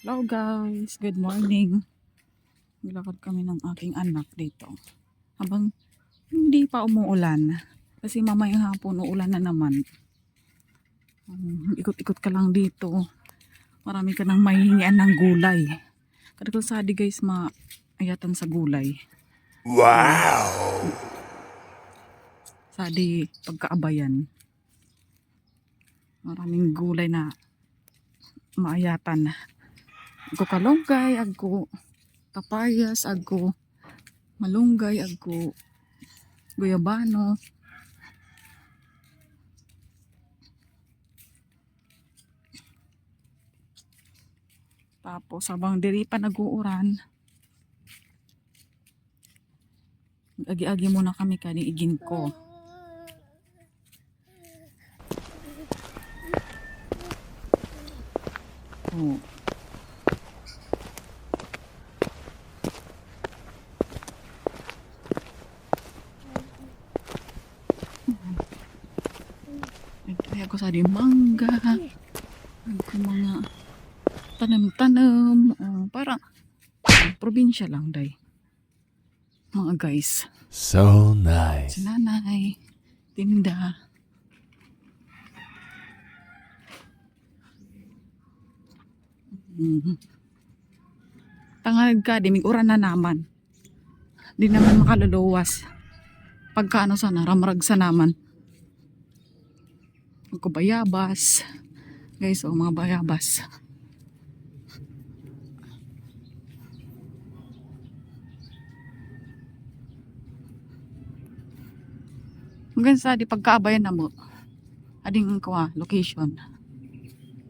Hello guys, good morning. Nilakad kami ng aking anak dito. Habang hindi pa umuulan. Kasi mamayang hapon uulan na naman. Ikot-ikot ka lang dito. Marami ka nang mahihingian ng gulay. Kada ko sadi guys, maayatan sa gulay. Wow! Sadi pagkaabayan. Maraming gulay na maayatan. Agko kalunggay, agko papayas, agko malunggay, agko guyabano. Tapos habang diri pa nag-uuran, agi-agi muna kami kaniigin ko. Oh. Nagtry ako sa di mangga. Ako mga tanim-tanim. Parang probinsya lang day. Mga guys. So nice. Si nanay. Tinda. Tangad ka, di mig-uran na naman. Di naman makaluluwas. Pagka ano sana, ramrag sa naman. Ako bayabas. Guys, mga bayabas. Hanggang sa di pagkaabayan na mo. Ading ko location.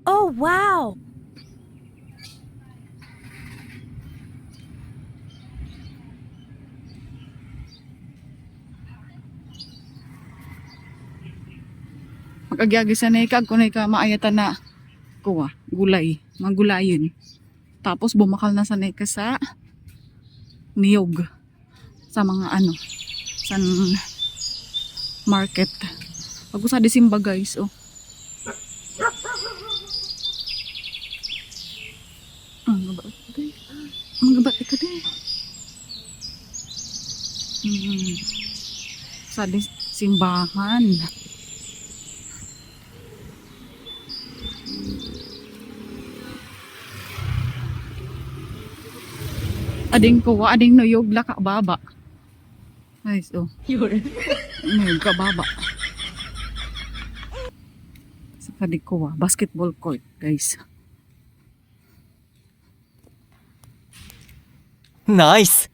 Oh, wow! Mag-agyagi sa naikag kung ka maayatan na kuha, gulay, mga gulayin. Tapos bumakal na sa naika sa niyog. Sa mga ano, sa market. Pag sa Disimba guys, oh. Ang gaba ito din. Ang gaba ito din. Sa simbahan. Ading ko, ading nuyog laka baba. Guys, oh. Nuyog ka baba. Sa kadikuwa, basketball court, guys. Nice!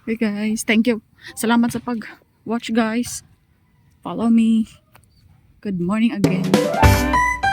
Okay guys, thank you. Salamat sa pag-watch guys. Follow me. Good morning again.